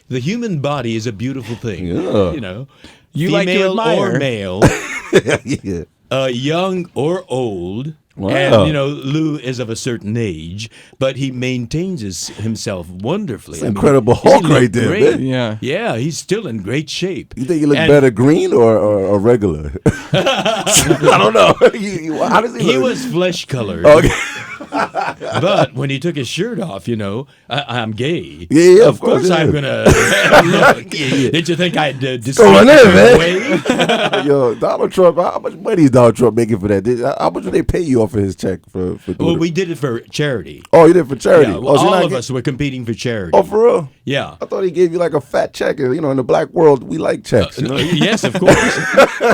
the human body is a beautiful thing. Yeah. You know, You like to female admire. or male, Yeah. young or old. Wow. And, you know, Lou is of a certain age, but he maintains himself wonderfully. It's Incredible Hulk right there, great. man. Yeah. Yeah, he's still in great shape. You think you look And better green or regular? I don't know. How does he He look? was flesh colored. Okay. But when he took his shirt off, you know, I'm gay. Yeah, of course yeah. I'm gonna look. Did you think I'd Going discriminate in, man. away? Yo, Donald Trump, how much money is Donald Trump making for that? How much would they pay you off of his check for doing Well, it? we did it for charity. Oh, you did it for charity? Yeah, oh, so you're all not of get- us were competing for charity. Oh, for real? Yeah. I thought he gave you like a fat check. You know, in the black world, we like checks. You know? Yes, of course.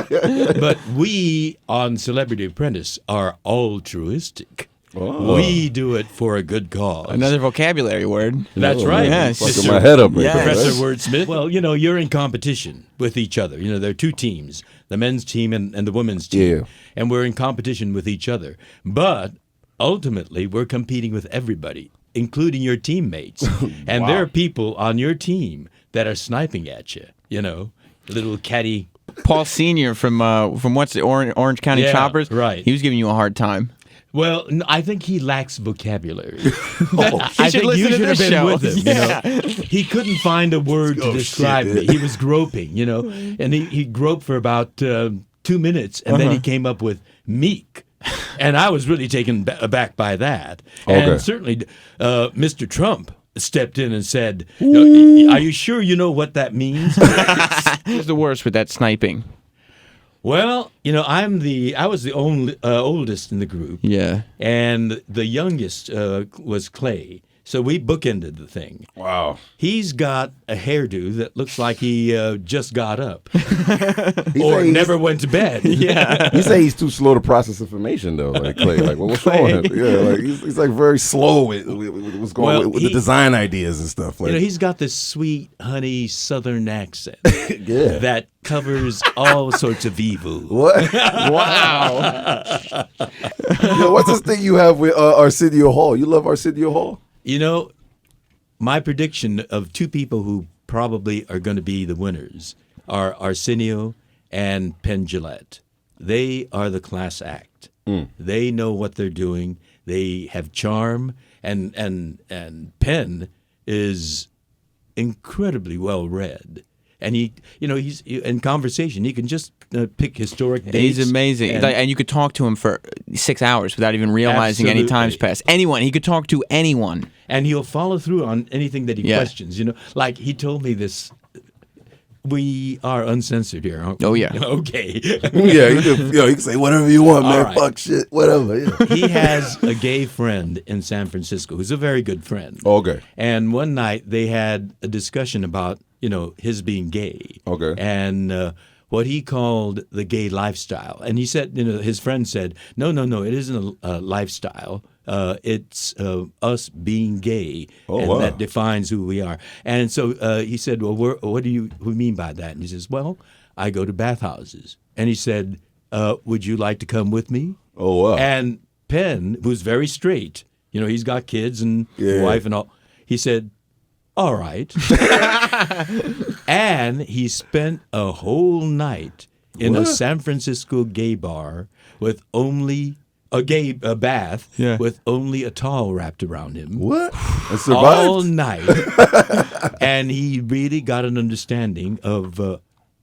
But we on Celebrity Apprentice are altruistic. Oh. We do it for a good cause. Another vocabulary word. That's Oh, right. man, Yes. fucking Mr. my head up right Yes. there. Professor right? Wordsmith. Well, you know, you're in competition with each other. You know, there are two teams, the men's team and the women's team. Yeah. And we're in competition with each other. But ultimately, we're competing with everybody, including your teammates. And there are people on your team that are sniping at you, you know, little catty. Paul Senior from what's the Orange County Yeah, Choppers? right. He was giving you a hard time. Well, I think he lacks vocabulary. should I think listen you to should have this been show. with him. Yeah. You know? He couldn't find a word to Oh, describe shit, me. dude. He was groping, you know, and he groped for about 2 minutes, and then he came up with meek. And I was really taken aback by that. Okay. And certainly Mr. Trump stepped in and said, "Are you sure you know what that means?" Who's the worst with that sniping? Well, you know, I was the only oldest in the group. Yeah. And the youngest was Clay. So we bookended the thing. Wow. He's got a hairdo that looks like he just got up He or say he's- never went to bed. Yeah. You say he's too slow to process information, though, like Clay. Like, what's wrong with him? Yeah, like he's like very slow with what's going Well, on with the design ideas and stuff. Like, You know, he's got this sweet, honey, southern accent yeah. that covers all sorts of evil. What? Wow. Yo, what's this thing you have with Arsenio Hall? You love Arsenio Hall? You know, my prediction of two people who probably are going to be the winners are Arsenio and Penn Jillette. They are the class act. They know what they're doing. They have charm, and Penn is incredibly well read. And he's in conversation. He can just pick historic dates. He's amazing. and- And you could talk to him for 6 hours without even realizing any time's Absolutely. passed. Anyone. He could talk to anyone. And he'll follow through on anything that he Yeah. questions. You know, like he told me this. We are uncensored here, aren't we? Oh, yeah. Okay. Yeah, you can say whatever you want, man. All right. Fuck shit, whatever. Yeah. He has a gay friend in San Francisco who's a very good friend. Okay. And one night they had a discussion about, you know, his being gay. Okay. And what he called the gay lifestyle. And he said, you know, his friend said, no, it isn't a lifestyle. It's us being gay, Oh, and wow. that defines who we are. And so he said, well, what do you mean by that? And he says, well, I go to bathhouses. And he said, would you like to come with me? Oh, wow. And Penn, who's very straight, you know, he's got kids and Yeah. wife and all, he said, all right. And he spent a whole night in a What? San Francisco gay bar with only a bath Yeah. with only a towel wrapped around him. What? I All survived? night. And he really got an understanding of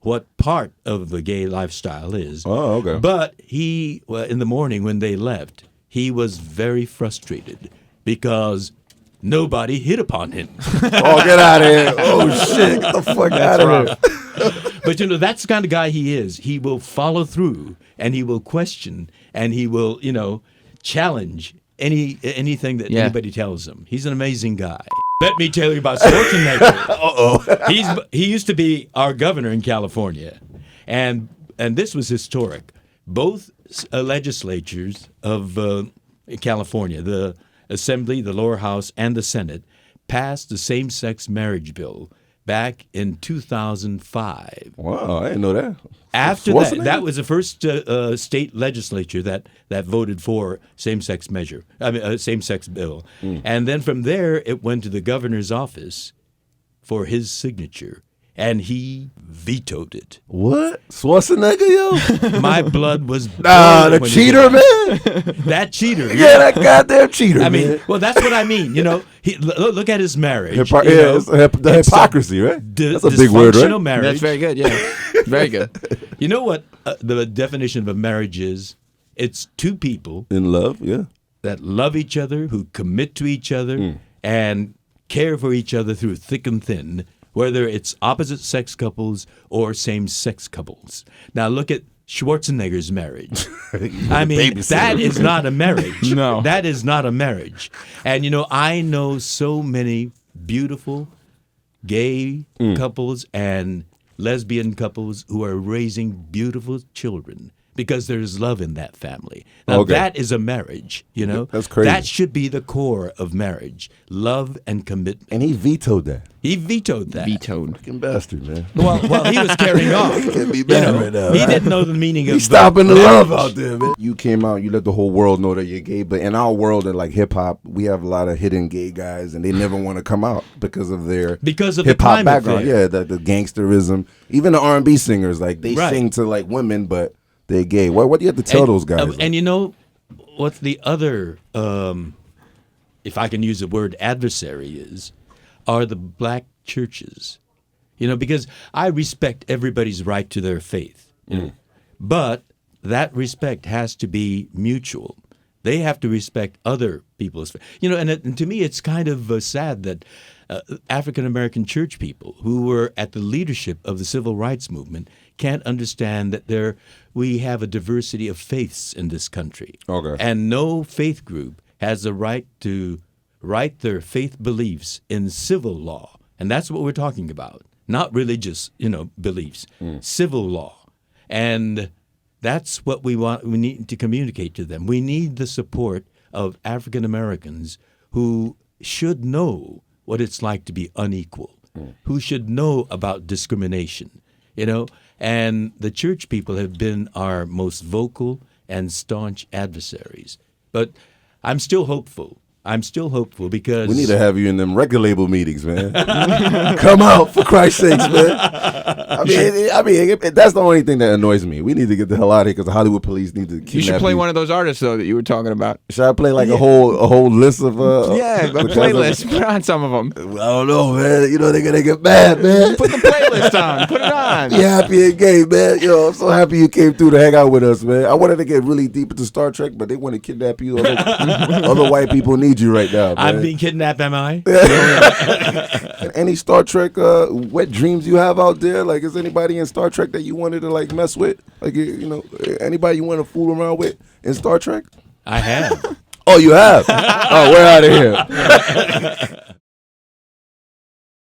what part of the gay lifestyle is. Oh, okay. But in the morning when they left, he was very frustrated because nobody hit upon him. Oh, get out of here. Oh, shit. Get the fuck out of here. But, you know, that's the kind of guy he is. He will follow through and he will question and he will, you know, challenge anything that Yeah. anybody tells him. He's an amazing guy. Let me tell you about Schwarzenegger. Uh-oh. He used to be our governor in California, and this was historic. Both legislatures of California, the Assembly, the lower house, and the Senate, passed the same-sex marriage bill back in 2005. Wow, I didn't know that. After Schwarzenegger? that was the first state legislature that voted for same-sex same-sex bill. And then from there, it went to the governor's office for his signature, and he vetoed it. What? Schwarzenegger, yo? My blood was Nah, the boiling when he cheater, did man. that cheater. Yeah, that goddamn cheater, I mean, man. well, that's what I mean. You know, look at his marriage. Yeah, you know. it's the It's hypocrisy, right? Di- That's a big word, dysfunctional right? marriage. That's very good. Yeah, very good. You know what the definition of a marriage is? It's two people In love, yeah. that love each other, who commit to each other, Mm. and care for each other through thick and thin, whether it's opposite sex couples or same sex couples. Now look at Schwarzenegger's marriage. I mean, that is not a marriage. No. That is not a marriage. And you know, I know so many beautiful gay couples and lesbian couples who are raising beautiful children because there's love in that family. Now Okay. that is a marriage, you know? That's crazy. That should be the core of marriage, love and commitment. And he vetoed that. He vetoed that. Vetoed. Fucking bastard, man. Well, he was carrying on. He can't be You mad know, right now. he didn't know the meaning of He's stopping the marriage. love out there, man. You came out, you let the whole world know that you're gay, but in our world, in like hip hop, we have a lot of hidden gay guys, and they never want to come out because of their Because of the hip hop climate background. there. Yeah, the gangsterism. Even the R&B singers, like they Right. sing to like women, but they're gay. What do you have to tell those guys? And you know what the other, if I can use the word adversary is, are the black churches. You know, because I respect everybody's right to their faith. You know, but that respect has to be mutual. They have to respect other people's faith. You know, and to me it's kind of sad that African American church people who were at the leadership of the civil rights movement can't understand that we have a diversity of faiths in this country. Okay. And no faith group has the right to write their faith beliefs in civil law. And that's what we're talking about. Not religious, beliefs, civil law. And that's what we need to communicate to them. We need the support of African Americans who should know what it's like to be unequal, who should know about discrimination, and the church people have been our most vocal and staunch adversaries. But I'm still hopeful. Because we need to have you in them record label meetings, man. Come out, for Christ's sakes, man. I mean, that's the only thing that annoys me. We need to get the hell out of here because the Hollywood police need to kidnap You should play one of those artists though that you were talking about. Should I play like a whole list of Yeah, a playlist. Put on some of them. I don't know, man. They're gonna get mad, man. Put the playlist on. Put it on. Be happy and gay, man. I'm so happy you came through to hang out with us, man. I wanted to get really deep into Star Trek, but they want to kidnap you. Other white people need you right now, man. I'm being kidnapped, am I? Any Star Trek wet dreams you have out there? Like, is anybody in Star Trek that you wanted to like mess with? Like, anybody you want to fool around with in Star Trek? I have. Oh, you have? Oh, we're out of here.